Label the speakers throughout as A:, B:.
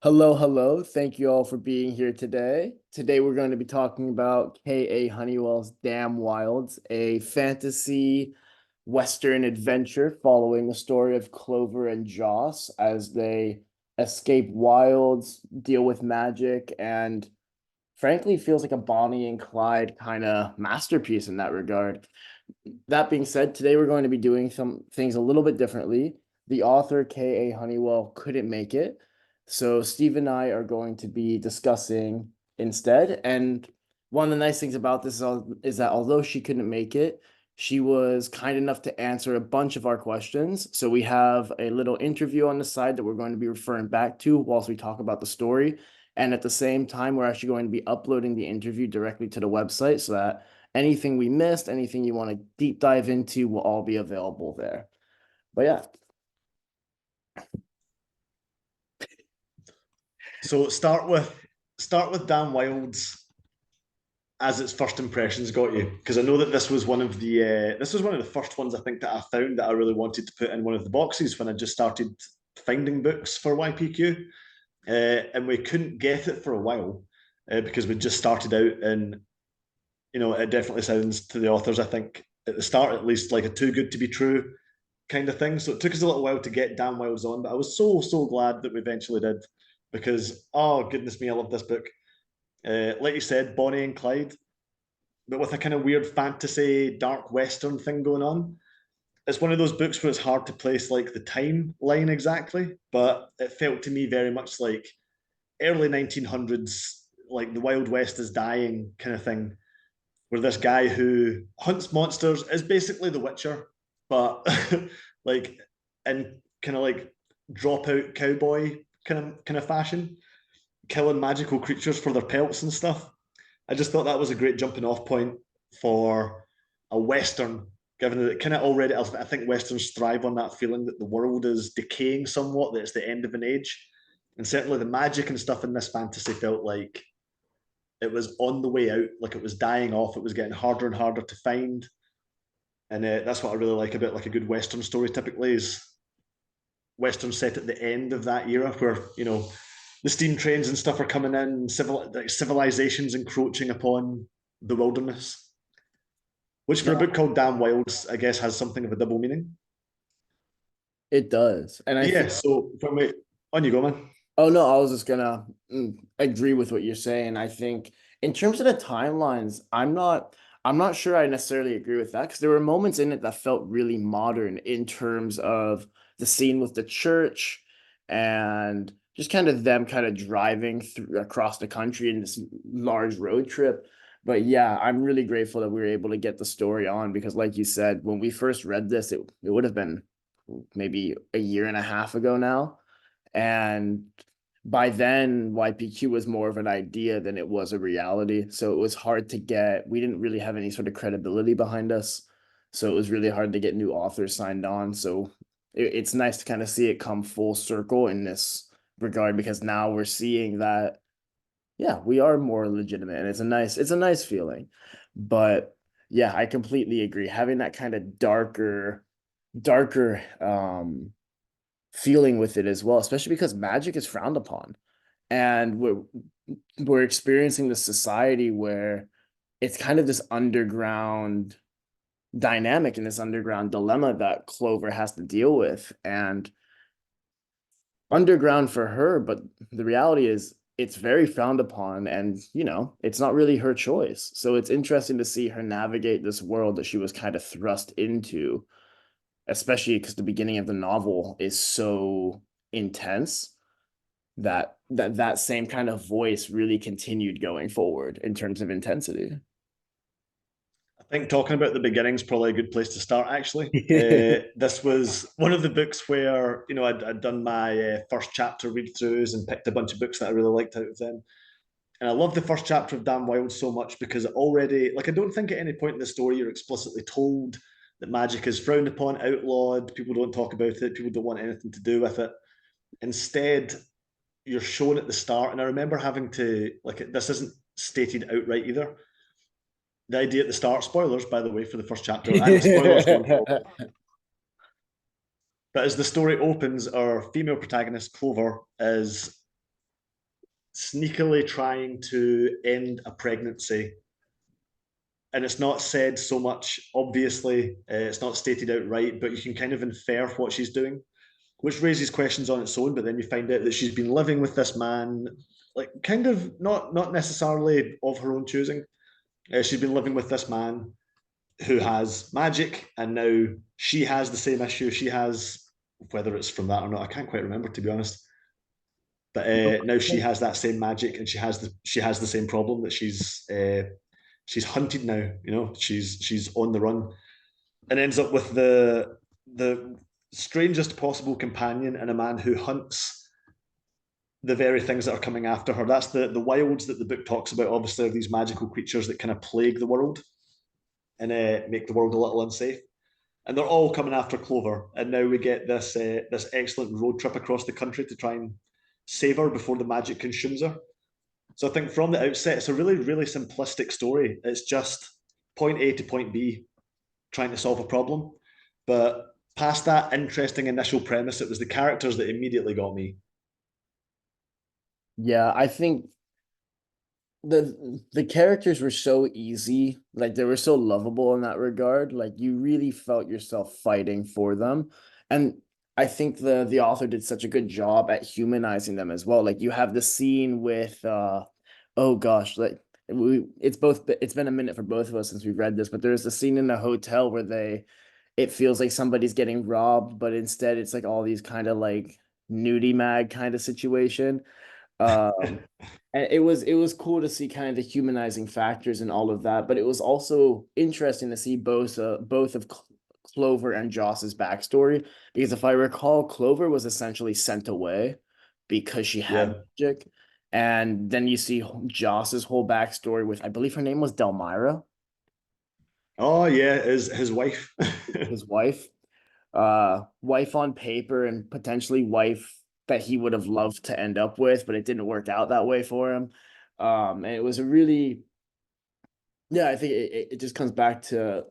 A: Hello, hello. Thank you all for being here today. Today we're going to be talking about K.A. Honeywell's Damn Wilds, a fantasy Western adventure following the story of Clover and Joss as they escape wilds, deal with magic, and frankly feels like a Bonnie and Clyde kind of masterpiece in that regard. That being said, today we're going to be doing some things a little bit differently. The author, K.A. Honeywell, couldn't make it. So Steve and I are going to be discussing instead. And one of the nice things about this is that although she couldn't make it, she was kind enough to answer a bunch of our questions. So we have a little interview on the side that we're going to be referring back to whilst we talk about the story. And at the same time, we're actually going to be uploading the interview directly to the website so that anything we missed, anything you want to deep dive into will all be available there. But yeah,
B: So start with Dan Wilde's as its first impressions got you, because I know that this was one of the first ones I think that I found that I really wanted to put in one of the boxes when I just started finding books for YPQ, and we couldn't get it for a while because we just started out, and it definitely sounds to the authors, I think at the start at least, like a too good to be true kind of thing. So it took us a little while to get Dan Wilde's on, but I was so glad that we eventually did because, oh goodness me, I love this book. Like you said, Bonnie and Clyde, but with a kind of weird fantasy, dark western thing going on. It's one of those books where it's hard to place like the timeline exactly, but it felt to me very much like early 1900s, like the Wild West is dying kind of thing, where this guy who hunts monsters is basically the Witcher, but like in kind of like dropout cowboy kind of fashion, killing magical creatures for their pelts and stuff. I just thought that was a great jumping off point for a Western, given that it kind of already, I think Westerns thrive on that feeling that the world is decaying somewhat, that it's the end of an age. And certainly the magic and stuff in this fantasy felt like it was on the way out, like it was dying off, it was getting harder and harder to find. And that's what I really like about like a good Western story typically is Western set at the end of that era where, the steam trains and stuff are coming in, civilizations encroaching upon the wilderness, which for a
A: no,
B: book called Damn Wilds, I guess has something of a double meaning.
A: it does. And I
B: But
A: think,
B: yeah, so when we on you go, man.
A: oh no, I was just gonna agree with what you're saying. I think in terms of the timelines, I'm not sure I necessarily agree with that because there were moments in it that felt really modern in terms of the scene with the church and just kind of them kind of driving through across the country in this large road trip. But yeah, I'm really grateful that we were able to get the story on because, like you said, when we first read this, it would have been maybe a year and a half ago now. And by then, YPQ was more of an idea than it was a reality. So it was hard to get, we didn't really have any sort of credibility behind us. So it was really hard to get new authors signed on. So it's nice to kind of see it come full circle in this regard because now we're seeing that, yeah, we are more legitimate and it's a nice feeling. But yeah, I completely agree. Having that kind of darker feeling with it as well, especially because magic is frowned upon. And we're experiencing this society where it's kind of this underground dynamic and this underground dilemma that Clover has to deal with. And underground for her, but the reality is it's very frowned upon and it's not really her choice. So it's interesting to see her navigate this world that she was kind of thrust into, especially because the beginning of the novel is so intense that same kind of voice really continued going forward in terms of intensity.
B: I think talking about the beginning is probably a good place to start, actually. This was one of the books where, I'd done my first chapter read throughs and picked a bunch of books that I really liked out of them. And I love the first chapter of Damn Wild so much because it already, like, I don't think at any point in the story you're explicitly told that magic is frowned upon, outlawed, people don't talk about it, people don't want anything to do with it. Instead, you're shown at the start, and I remember having to, like, this isn't stated outright either. The idea at the start, spoilers, by the way, for the first chapter, and spoilers going forward. But as the story opens, our female protagonist, Clover, is sneakily trying to end a pregnancy. And it's not said so much, obviously, it's not stated outright, but you can kind of infer what she's doing, which raises questions on its own. But then you find out that she's been living with this man, like kind of not necessarily of her own choosing. She's been living with this man who has magic, and now she has the same issue. She has, whether it's from that or not, I can't quite remember, to be honest. But now she has that same magic, and she has the same problem that she's hunted now. You know, she's on the run, and ends up with the strangest possible companion and a man who hunts the very things that are coming after her. That's the wilds that the book talks about. Obviously, are these magical creatures that kind of plague the world and make the world a little unsafe. And they're all coming after Clover. And now we get this excellent road trip across the country to try and save her before the magic consumes her. So I think from the outset, it's a really, really simplistic story. It's just point A to point B, trying to solve a problem. But past that interesting initial premise, it was the characters that immediately got me.
A: Yeah, I think the characters were so easy, like they were so lovable in that regard. Like you really felt yourself fighting for them. And I think the author did such a good job at humanizing them as well. Like you have the scene with oh gosh, like it's been a minute for both of us since we've read this, but there's a scene in the hotel where it feels like somebody's getting robbed, but instead it's like all these kind of like nudie mag kind of situation. Um, and it was cool to see kind of the humanizing factors and all of that, but it was also interesting to see both of Clover and Joss's backstory, because if I recall, Clover was essentially sent away because she had
B: Yeah.
A: magic, and then you see Joss's whole backstory with, I believe her name was Delmira,
B: Oh yeah, his wife.
A: his wife, wife on paper and potentially wife that he would have loved to end up with, but it didn't work out that way for him. And it was a really, yeah, I think it just comes back to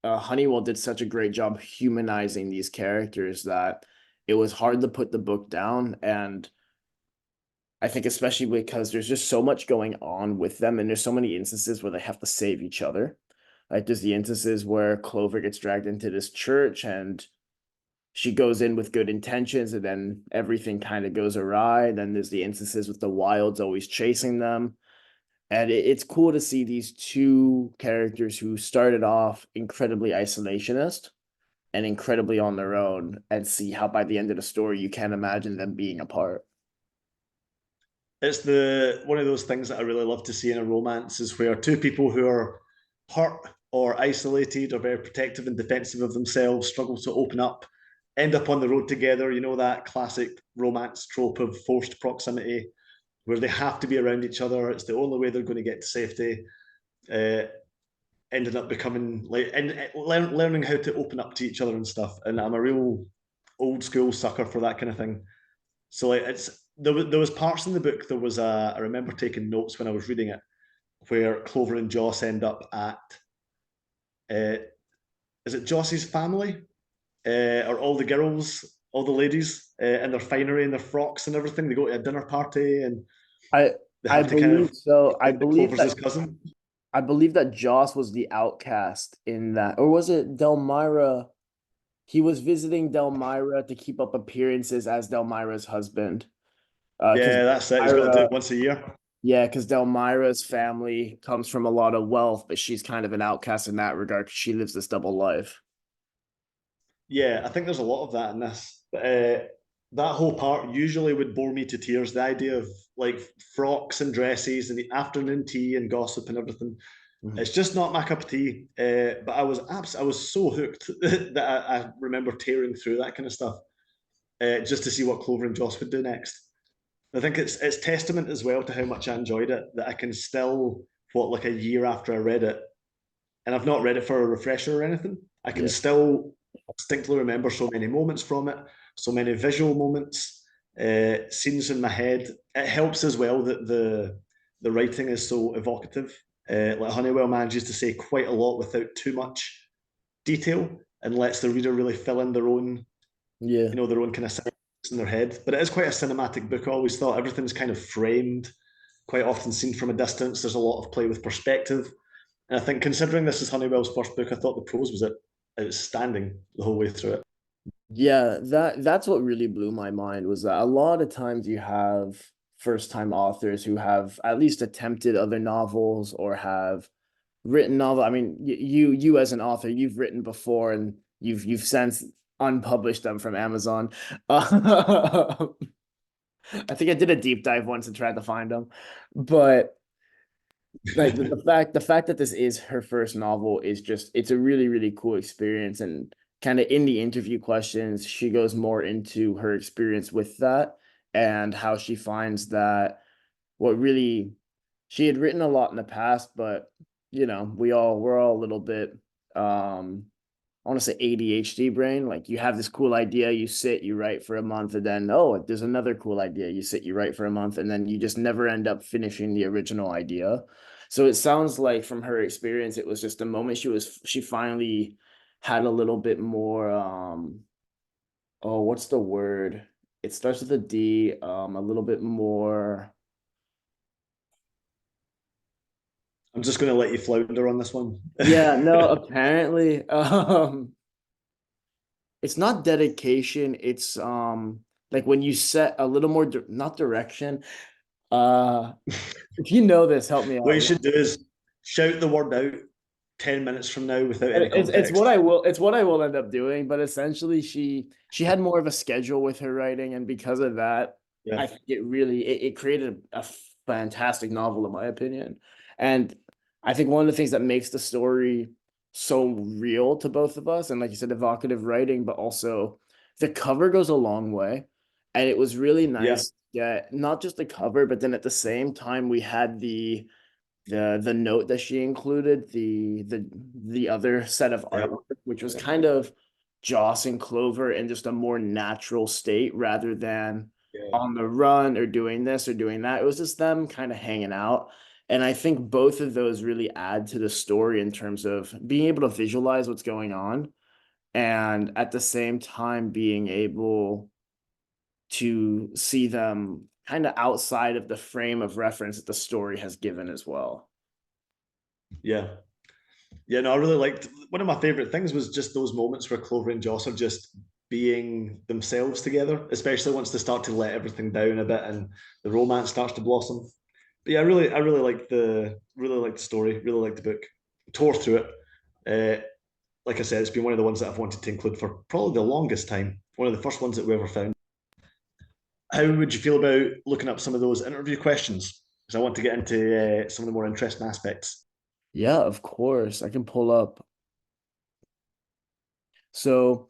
A: Honeywell did such a great job humanizing these characters that it was hard to put the book down. And I think especially because there's just so much going on with them, and there's so many instances where they have to save each other. Like there's the instances where Clover gets dragged into this church and she goes in with good intentions and then everything kind of goes awry. Then there's the instances with the wilds always chasing them. And it's cool to see these two characters who started off incredibly isolationist and incredibly on their own, and see how by the end of the story you can't imagine them being apart.
B: It's the one of those things that I really love to see in a romance is where two people who are hurt or isolated or very protective and defensive of themselves struggle to open up, end up on the road together. You know, that classic romance trope of forced proximity where they have to be around each other. It's the only way they're going to get to safety. Uh, Ended up becoming like and learning how to open up to each other and stuff. And I'm a real old school sucker for that kind of thing. So like there was parts in the book. There was I remember taking notes when I was reading it, where Clover and Joss end up at uh, is it Joss's family or all the girls, all the ladies in their finery and their frocks and everything. They go to a dinner party and
A: I
B: they
A: I
B: have to kind of
A: believe so. I
B: think that
A: believe
B: Clover's his
A: that
B: cousin.
A: I believe that Joss was the outcast in that, or was it Delmira? He was visiting Delmira to keep up appearances as Delmira's husband. Because
B: Yeah, that's it. He's got to do
A: Delmira,
B: it once a year.
A: yeah, because Delmira's family comes from a lot of wealth, but she's kind of an outcast in that regard because she lives this double life.
B: Yeah, I think there's a lot of that in this. But that whole part usually would bore me to tears. The idea of like frocks and dresses and the afternoon tea and gossip and everything.
A: Mhm.
B: It's just not my cup of tea. But I was so hooked that I remember tearing through that kind of stuff just to see what Clover and Joss would do next. I think it's testament as well to how much I enjoyed it that I can still, what, like a year after I read it, and I've not read it for a refresher or anything. I can
A: Yeah,
B: still distinctly remember so many moments from it, so many visual moments, scenes in my head. It helps as well that the writing is so evocative. Like Honeywell manages to say quite a lot without too much detail and lets the reader really fill in their own,
A: yeah,
B: their own kind of in their head. But it is quite a cinematic book. I always thought everything's kind of framed. quite often seen from a distance. There's a lot of play with perspective. And I think considering this is Honeywell's first book, I thought the prose was outstanding the whole way through it.
A: Yeah, that's what really blew my mind was that a lot of times you have first time authors who have at least attempted other novels or have written novel. I mean, you as an author, you've written before and you've since unpublished them from Amazon. I think I did a deep dive once and tried to find them, but like the fact that this is her first novel is just it's a really cool experience. And kind of in the interview questions she goes more into her experience with that and how she finds that what really she had written a lot in the past, but we're all a little bit I want to say ADHD brain. Like you have this cool idea, you sit, you write for a month, and then oh, there's another cool idea. You sit, you write for a month, and then you just never end up finishing the original idea. So it sounds like from her experience, it was just a moment she finally had a little bit more oh, what's the word? It starts with a D, a little bit more.
B: I'm just going to let you flounder on this one.
A: Yeah, no, apparently. It's not dedication, it's like when you set a little more not direction. Uh if you know this, help me
B: What you
A: out.
B: should do is shout the word out 10 minutes from now without any
A: It's what
B: context.
A: I will end up doing, but essentially she had more of a schedule with her writing, and because of that,
B: Yeah.
A: I think it created a fantastic novel in my opinion. And I think one of the things that makes the story so real to both of us, and like you said, evocative writing, but also the cover goes a long way. And it was really
B: Yeah.
A: nice. Yeah, not just the cover, but then at the same time we had the note that she included, the other set of
B: Yeah.
A: artwork, which was kind of Joss and Clover in just a more natural state rather than
B: Yeah.
A: on the run or doing this or doing that. It was just them kind of hanging out. And I think both of those really add to the story in terms of being able to visualize what's going on and at the same time being able to see them kind of outside of the frame of reference that the story has given as well.
B: Yeah. Yeah, no, I really liked one of my favorite things was just those moments where Clover and Joss are just being themselves together, especially once they start to let everything down a bit and the romance starts to blossom. But yeah, I really liked the story, really liked the book. Tore through it. Like I said, it's been one of the ones that I've wanted to include for probably the longest time. One of the first ones that we ever found. How would you feel about looking up some of those interview questions? Because I want to get into some of the more interesting aspects.
A: Yeah, of course. I can pull up. So,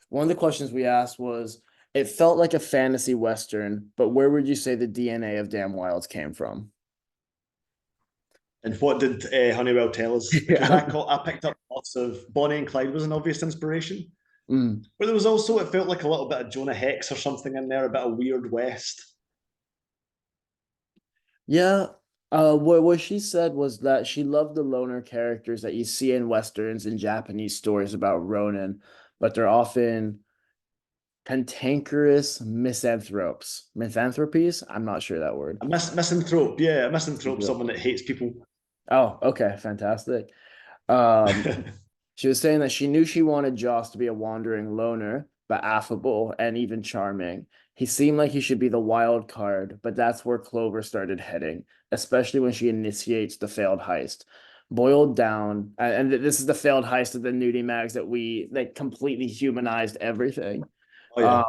A: one of the questions we asked was, it felt like a fantasy Western, but where would you say the DNA of Damn Wilds came from?
B: And what did Honeywell tell us? Because
A: Yeah.
B: I picked up lots of Bonnie and Clyde was an obvious inspiration,
A: Mm.
B: but there was also it felt like a little bit of Jonah Hex or something in there, a bit of Weird West.
A: Yeah. What she said was that she loved the loner characters that you see in Westerns and Japanese stories about Ronin, but they're often cantankerous misanthropes. Misanthropies? I'm not sure that word.
B: Misanthrope, yeah, a misanthrope, someone that hates people.
A: Oh, okay, fantastic. Um, She was saying that she knew she wanted Joss to be a wandering loner, but affable and even charming. He seemed like he should be the wild card, but that's where Clover started heading, especially when she initiates the failed heist. Boiled down, and this is the failed heist of the nudie mags that completely humanized everything.
B: Oh yeah,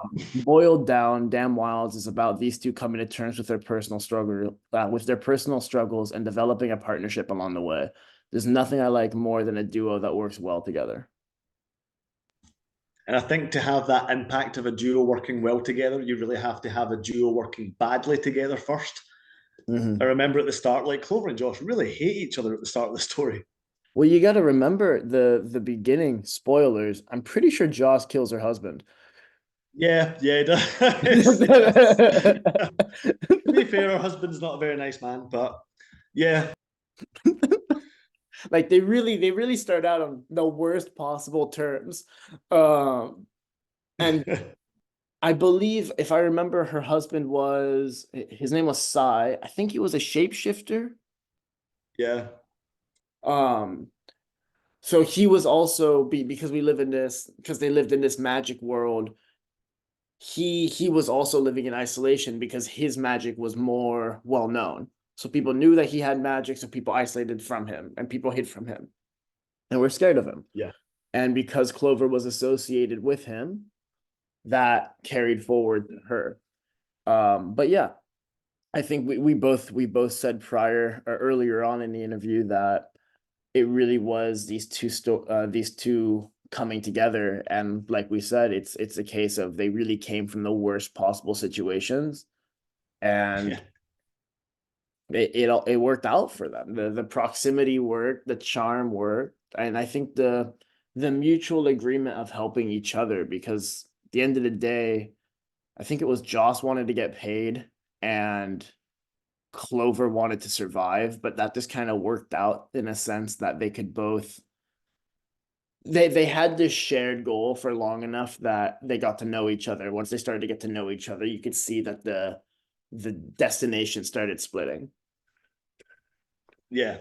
A: Boiled down, Damn Wilds is about these two coming to terms with their personal struggles and developing a partnership along the way. There's nothing I like more than a duo that works well together.
B: and I think to have that impact of a duo working well together, you really have to have a duo working badly together first. I
A: Mhm.
B: remember at the start, like Clover and Josh really hate each other at the start of the story.
A: Well, you got to remember the beginning spoilers. I'm pretty sure Joss kills her husband.
B: Yeah, yeah, he does. To be fair, her husband's not a very nice man, but yeah,
A: Like they really start out on the worst possible terms. Um, and I believe if I remember, her husband was his name was Sai. I think he was a shapeshifter.
B: Yeah.
A: Um, so he was also because we live in this because they lived in this magic world. He was also living in isolation because his magic was more well known. So people knew that he had magic, so people isolated from him and people hid from him and were scared of him.
B: Yeah.
A: And because Clover was associated with him, that carried forward her. But yeah, I think we both said prior or earlier on in the interview that it really was these two coming together, and like we said, it's a case of they really came from the worst possible situations,
B: Yeah.
A: and it worked out for them. The proximity worked, the charm worked, and I think the mutual agreement of helping each other, because at the end of the day, I think it was Joss wanted to get paid and Clover wanted to survive, but that just kind of worked out in a sense that they could both they had this shared goal for long enough that they got to know each other. Once they started to get to know each other, you could see that the destination started splitting.
B: Yeah.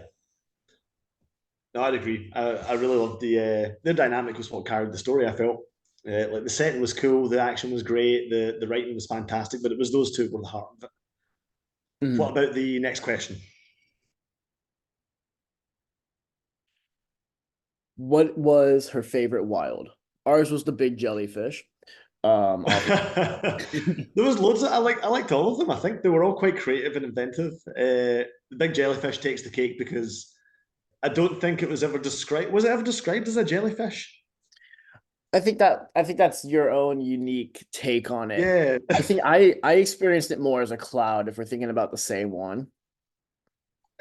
B: No, I'd agree. I really loved the dynamic was what carried the story. I felt like the setting was cool, the action was great, the writing was fantastic, but it was those two were the heart of it. What
A: Mhm.
B: about the next question?
A: What was her favorite wild? Ours was the big jellyfish. Obviously.
B: There was loads of, I liked all of them. I think they were all quite creative and inventive. The big jellyfish takes the cake because I don't think it was ever described. Was it ever described as a jellyfish?
A: I think that's your own unique take on it.
B: Yeah.
A: I think I experienced it more as a cloud if we're thinking about the same one.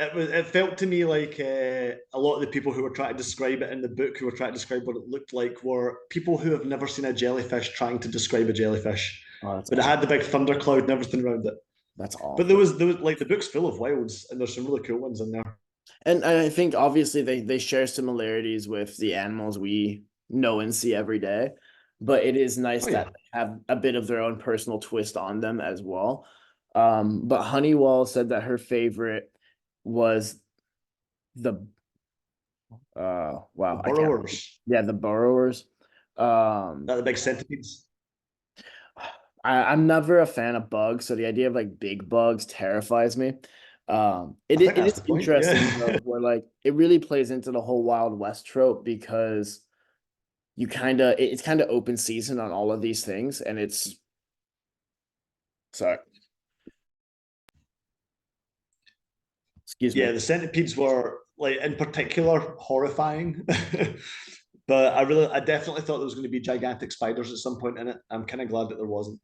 B: It felt to me like a lot of the people who were trying to describe it in the book, who were trying to describe what it looked like, were people who have never seen a jellyfish trying to describe a jellyfish.
A: Oh, that's
B: But it
A: awful.
B: had the big thundercloud and everything around it.
A: That's
B: But
A: awful.
B: there was like the book's full of wilds, and there's some really cool ones in there.
A: And I think obviously they share similarities with the animals we know and see every day, but it is nice
B: Oh
A: that
B: yeah,
A: they have a bit of their own personal twist on them as well. But Honeywell said that her favorite was the
B: the
A: wow, I can't.
B: burrowers,
A: Yeah, the burrowers. Um,
B: not the big centipedes.
A: I'm never a fan of bugs, so the idea of like big bugs terrifies me.
B: I think
A: It
B: that's
A: is
B: the point.
A: interesting
B: Yeah,
A: though, where like it really plays into the whole Wild West trope because it's kind of open season on all of these things, and it's sorry, excuse
B: yeah.
A: me.
B: The centipedes were like in particular horrifying. But I definitely thought there was going to be gigantic spiders at some point in it. I'm kind of glad that there wasn't.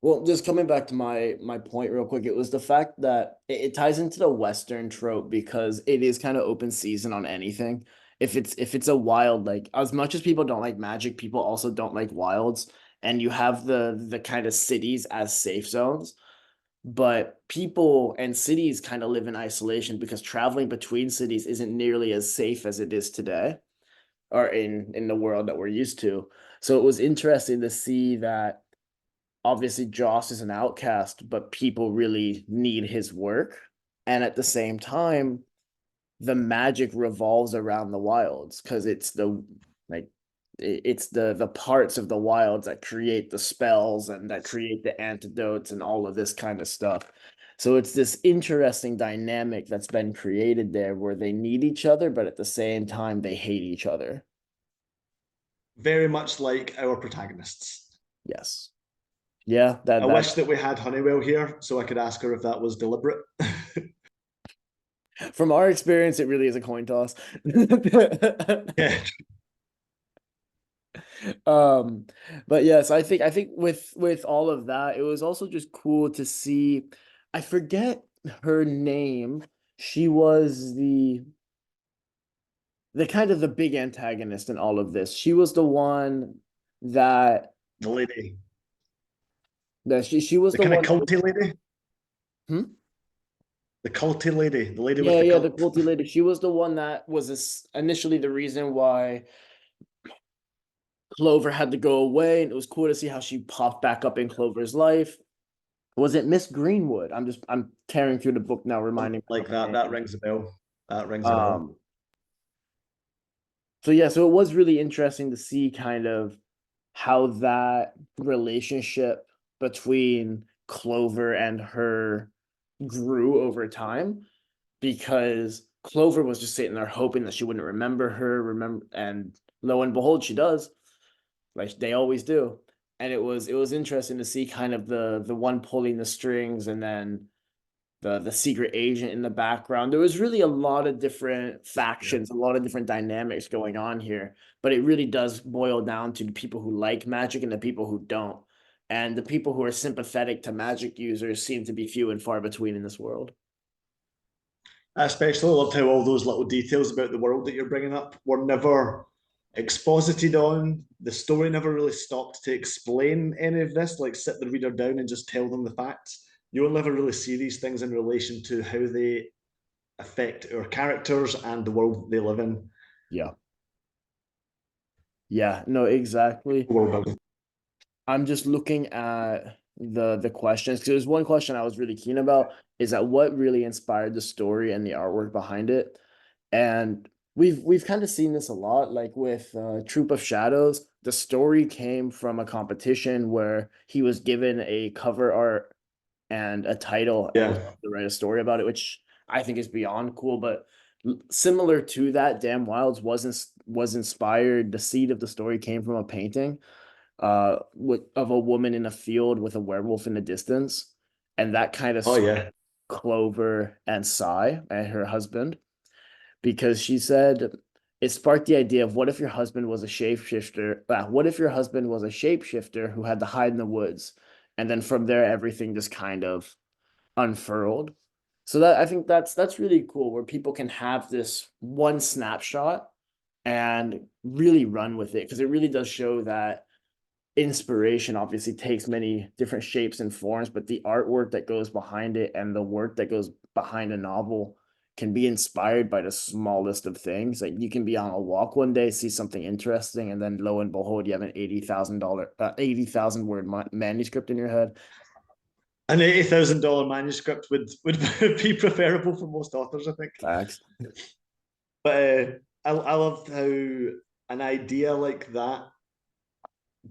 A: Well, just coming back to my point real quick, it was the fact that it ties into the Western trope because it is kind of open season on anything. If it's a wild, like as much as people don't like magic, people also don't like wilds, and you have the kind of cities as safe zones, but people and cities kind of live in isolation because traveling between cities isn't nearly as safe as it is today or in the world that we're used to. So it was interesting to see that obviously Joss is an outcast, but people really need his work. And at the same time, the magic revolves around the wilds because it's the like it's the parts of the wilds that create the spells and that create the antidotes and all of this kind of stuff. So it's this interesting dynamic that's been created there where they need each other, but at the same time they hate each other.
B: Very much like our protagonists.
A: Yes. Yeah,
B: I
A: that
B: wish that we had Honeywell here so I could ask her if that was deliberate.
A: from our experience, it really is a coin toss.
B: Yeah,
A: um, but yes, I think with all of that, it was also just cool to see. I forget her name. She was the kind of the big antagonist in all of this. She was the one that
B: the lady,
A: she was
B: the
A: the
B: kind of
A: one that
B: culty lady,
A: hmm?
B: the culty lady, the lady with
A: Yeah,
B: the
A: yeah, the
B: cult.
A: culty lady. She was the one that was initially the reason why Clover had to go away, and it was cool to see how she popped back up in Clover's life. Was it Miss Greenwood? I'm tearing through the book now, reminding me of
B: Like
A: her
B: that
A: name.
B: rings a bell. That rings a bell.
A: Um, so yeah, so it was really interesting to see kind of how that relationship between Clover and her grew over time because Clover was just sitting there hoping that she wouldn't remember her, and lo and behold, she does, like they always do. And it was interesting to see kind of the one pulling the strings and then the secret agent in the background. There was really a lot of different
B: Yeah.
A: factions, a lot of different dynamics going on here, but it really does boil down to the people who like magic and the people who don't. And the people who are sympathetic to magic users seem to be few and far between in this world.
B: I especially loved how all those little details about the world that you're bringing up were never exposited on. The story never really stopped to explain any of this, like sit the reader down and just tell them the facts. You will never really see these things in relation to how they affect our characters and the world they live in.
A: Yeah. Yeah, no, exactly.
B: World building.
A: I'm just looking at the questions because there's one question I was really keen about is that what really inspired the story and the artwork behind it. And we've kind of seen this a lot, like with Troop of Shadows. The story came from a competition where he was given a cover art and a title and was
B: Yeah.
A: to write a story about it, which I think is beyond cool. But similar to that, Damn Wilds was inspired. The seed of the story came from a painting of a woman in a field with a werewolf in the distance, and that kind of
B: Oh yeah.
A: Clover and Sai and her husband because she said it sparked the idea of what if your husband was a shapeshifter? What if your husband was a shapeshifter who had to hide in the woods? And then from there, everything just kind of unfurled. So that I think that's really cool where people can have this one snapshot and really run with it because it really does show that inspiration obviously takes many different shapes and forms, but the artwork that goes behind it and the work that goes behind a novel can be inspired by the smallest of things. Like you can be on a walk one day, see something interesting, and then lo and behold, you have an $80,000 word manuscript in your head.
B: An $80,000 manuscript would be preferable for most authors, I think.
A: Facts.
B: But I loved how an idea like that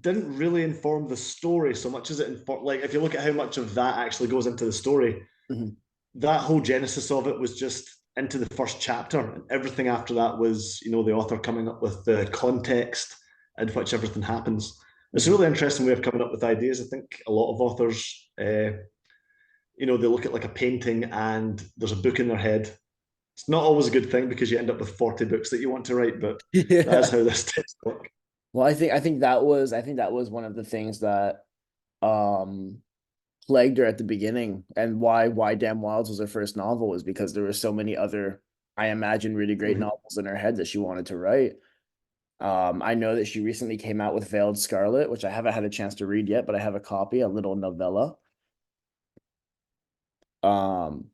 B: didn't really inform the story so much as it informed. Like if you look at how much of that actually goes into the story,
A: Mhm.
B: that whole genesis of it was just into the first chapter, and everything after that was the author coming up with the context in which everything happens. It's a
A: Mhm.
B: really interesting way of coming up with ideas. I think a lot of authors, they look at like a painting and there's a book in their head. It's not always a good thing because you end up with 40 books that you want to write, but that's
A: Yeah.
B: how this tends to work.
A: Well, I think that was one of the things that um plagued her at the beginning and why Damn Wilds was her first novel was because there were so many other, I imagine, really great
B: Mhm.
A: novels in her head that she wanted to write. I know that she recently came out with Veiled Scarlet, which I haven't had a chance to read yet, but I have a copy, a little novella. Um,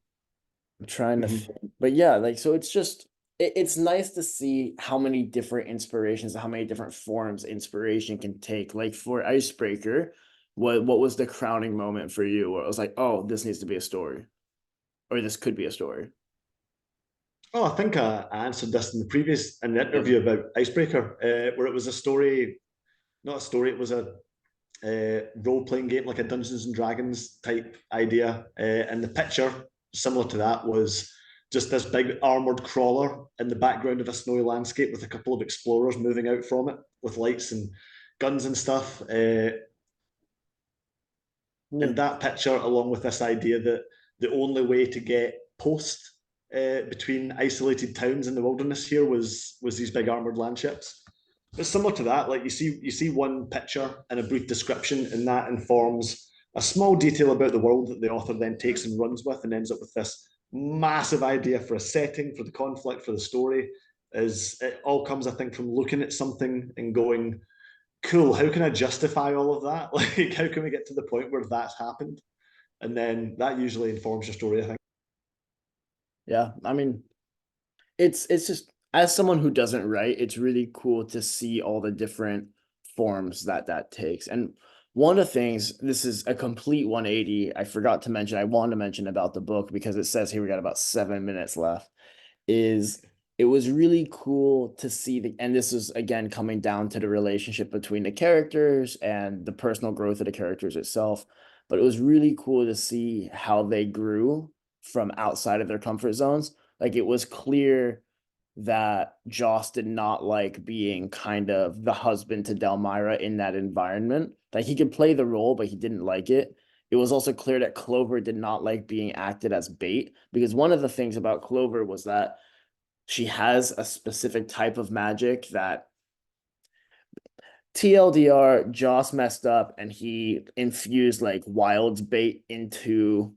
A: I'm trying to
B: Mhm.
A: think, but yeah, like so it's just it's nice to see how many different inspirations, how many different forms inspiration can take. Like for Icebreaker, what was the crowning moment for you where it was like, oh, this needs to be a story, or this could be a story?
B: Oh, I think I answered this in the
A: Yeah.
B: interview about Icebreaker, where it was a story, not a story, it was a role playing game, like a Dungeons and Dragons type idea. And the picture, similar to that, was just this big armored crawler in the background of a snowy landscape with a couple of explorers moving out from it with lights and guns and stuff.
A: Yeah.
B: And that picture, along with this idea that the only way to get post between isolated towns in the wilderness here was these big armored landships. But similar to that, like you see one picture and a brief description, and that informs a small detail about the world that the author then takes and runs with, and ends up with this massive idea for a setting, for the conflict, for the story. Is it all comes, I think, from looking at something and going, "Cool, how can I justify all of that? Like, how can we get to the point where that's happened?" And then that usually informs your story, I think.
A: Yeah. I mean, it's just as someone who doesn't write, it's really cool to see all the different forms that that takes. And one of the things, this is a complete 180. I forgot to mention, I wanted to mention about the book because it says here we got about 7 minutes left. Is it was really cool to see and this is again coming down to the relationship between the characters and the personal growth of the characters itself. But it was really cool to see how they grew from outside of their comfort zones. Like it was clear that Joss did not like being kind of the husband to Delmira in that environment. Like he could play the role, but he didn't like it. It was also clear that Clover did not like being acted as bait, because one of the things about Clover was that she has a specific type of magic that TLDR, Joss messed up and he infused like Wild's bait into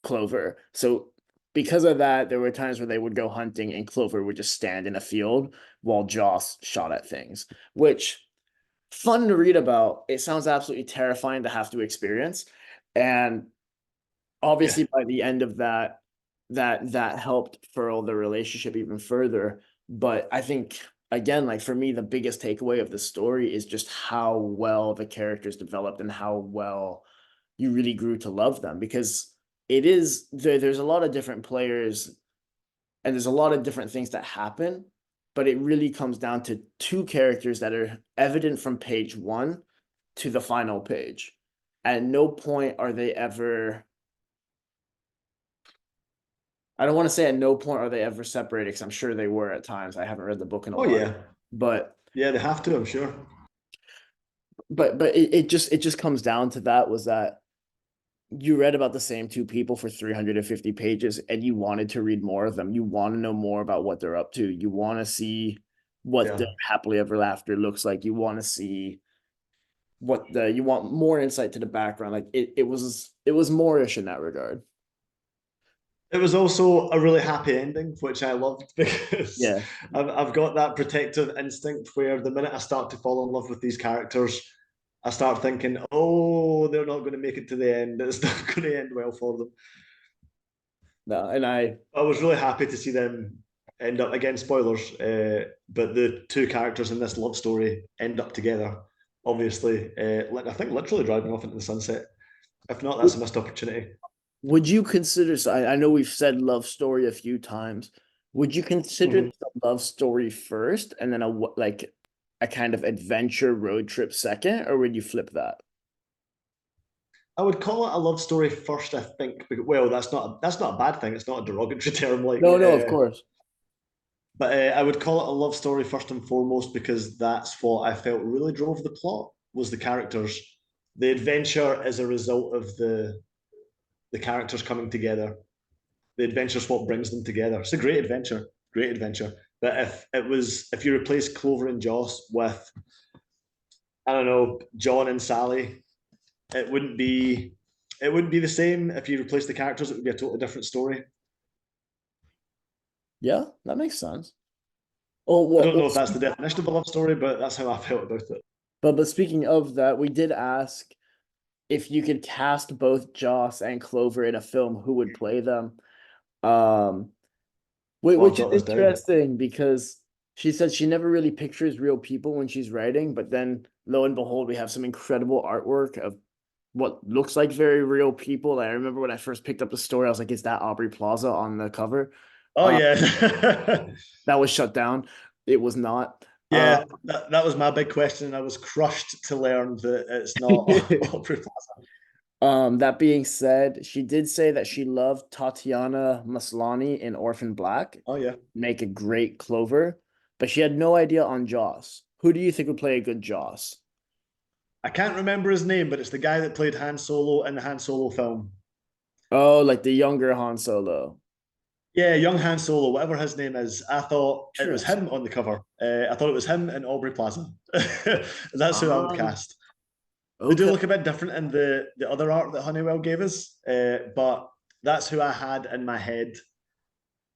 A: Clover. So because of that, there were times where they would go hunting and Clover would just stand in a field while Joss shot at things, which fun to read about. It sounds absolutely terrifying to have to experience. And
B: Yeah.
A: obviously by the end of that, that helped furrow the relationship even further. But I think again, like for me, the biggest takeaway of the story is just how well the characters developed and how well you really grew to love them, because there's a lot of different players and there's a lot of different things that happen, but it really comes down to two characters that are evident from page one to the final page. At no point are they ever, I don't want to say at no point are they ever separated, because I'm sure they were at times. I haven't read the book in a
B: Oh
A: while.
B: yeah.
A: But
B: Yeah, they have to, I'm sure.
A: it just comes down to that, was that you read about the same two people for 350 pages and you wanted to read more of them. You want to know more about what they're up to. You want to see what
B: Yeah.
A: the happily ever after looks like. You want to see you want more insight to the background. Like it was Moorish in that regard.
B: It was also a really happy ending, which I loved because
A: Yeah.
B: I've got that protective instinct where the minute I start to fall in love with these characters, I start thinking, oh, they're not going to make it to the end. It's not going to end well for them.
A: No, and
B: I was really happy to see them end up, again, spoilers, but the two characters in this love story end up together. Obviously, I think literally driving off into the sunset. If not, that's a missed opportunity.
A: would you consider, so I know we've said love story a few times. Would you consider
B: Mhm.
A: this a love story first and then like a kind of adventure road trip second, or would you flip that?
B: I would call it a love story first, I think. Well, that's not a bad thing. It's not a derogatory term,
A: No, no, of course.
B: but I would call it a love story first and foremost because that's what I felt really drove the plot was the characters. The adventure is a result of the characters coming together. The adventure's what brings them together. It's a great adventure, great adventure. But if you replace Clover and Joss with, I don't know, John and Sally, it wouldn't be it wouldn't be the same. If you replace the characters, it would be a totally different story.
A: Yeah, that makes sense. Oh,
B: I
A: well,
B: don't know if that's the definition of a love story, but that's how I felt about it.
A: but speaking of that, we did ask if you could cast both Joss and Clover in a film, who would play them? Um,
B: Oh, I've
A: which is
B: got this down.
A: interesting because she said she never really pictures real people when she's writing, but then lo and behold, we have some incredible artwork of what looks like very real people. I remember when I first picked up the story, I was like, "Is that Aubrey Plaza on the cover?"
B: Oh
A: Uh,
B: yeah,
A: that was shut down. It was not.
B: yeah. That was my big question. I was crushed to learn that it's not Aubrey Plaza.
A: That being said, she did say that she loved Tatiana Maslany in Orphan Black,
B: Oh yeah.
A: make a great Clover, but she had no idea on Joss. Who do you think would play a good Joss?
B: I can't remember his name, but it's the guy that played Han Solo in the Han Solo film.
A: Oh, like the younger Han Solo.
B: Yeah, young Han Solo, whatever his name is. I thought it was
A: Interesting.
B: him on the cover. I thought it was him and Aubrey Plaza. That's who I would
A: Ah,
B: cast. They do
A: okay.
B: look a bit different in the other art that Honeywell gave us, but that's who I had in my head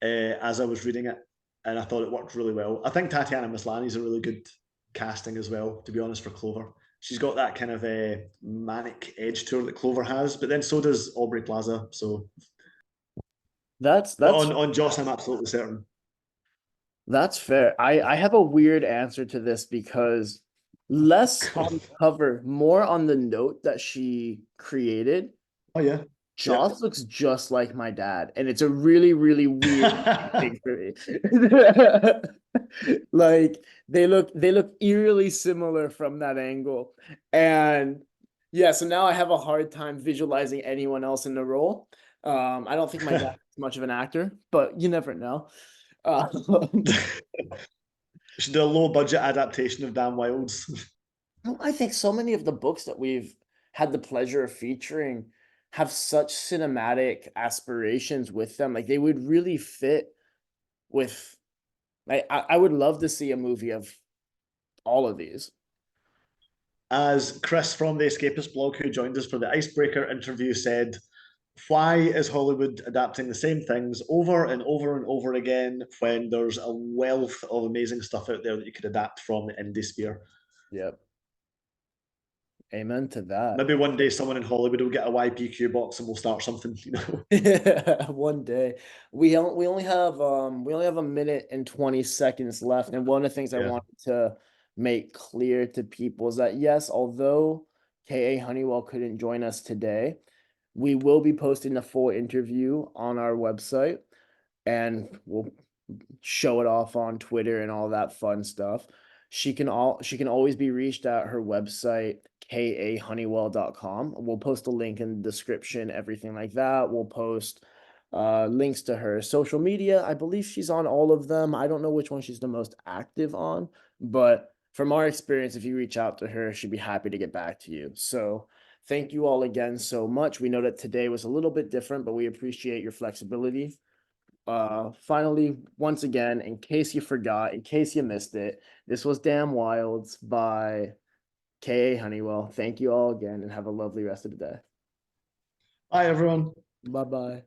B: as I was reading it, and I thought it worked really well. I think Tatiana Maslany is a really good casting as well, to be honest, for Clover. She's got that kind of a manic edge to her that Clover has, but then so does Aubrey Plaza. So,
A: That's
B: but
A: that's
B: on Joss, I'm absolutely certain.
A: that's fair. I have a weird answer to this because Less on cover, more on the note that she created.
B: Oh yeah. Yep.
A: Joss looks just like my dad, and it's a really, really weird thing for me. Like they look eerily similar from that angle. And yeah, so now I have a hard time visualizing anyone else in the role. I don't think my dad is much of an actor, but you never know. Um,
B: Should do a low budget adaptation of Damn Wilds.
A: Well, I think so many of the books that we've had the pleasure of featuring have such cinematic aspirations with them. Like they would really fit with like I would love to see a movie of all of these.
B: As Chris from the Escapist blog, who joined us for the Icebreaker interview, said, why is Hollywood adapting the same things over and over and over again when there's a wealth of amazing stuff out there that you could adapt from the indie sphere?
A: Yep. Amen to that.
B: Maybe one day someone in Hollywood will get a YPQ box and we'll start something, you know.
A: One day. We only have a minute and 20 seconds left. And one of the things I
B: Yeah.
A: wanted to make clear to people is that yes, although KA Honeywell couldn't join us today, we will be posting the full interview on our website and we'll show it off on Twitter and all that fun stuff. She can always be reached at her website, kahoneywell.com. We'll post a link in the description, everything like that. We'll post links to her social media. I believe she's on all of them. I don't know which one she's the most active on, but from our experience, if you reach out to her, she'd be happy to get back to you. So thank you all again so much. We know that today was a little bit different, but we appreciate your flexibility. Finally, once again, in case you forgot, in case you missed it, this was Damn Wilds by K.A. Honeywell. Thank you all again and have a lovely rest of the day.
B: Hi, everyone.
A: Bye bye.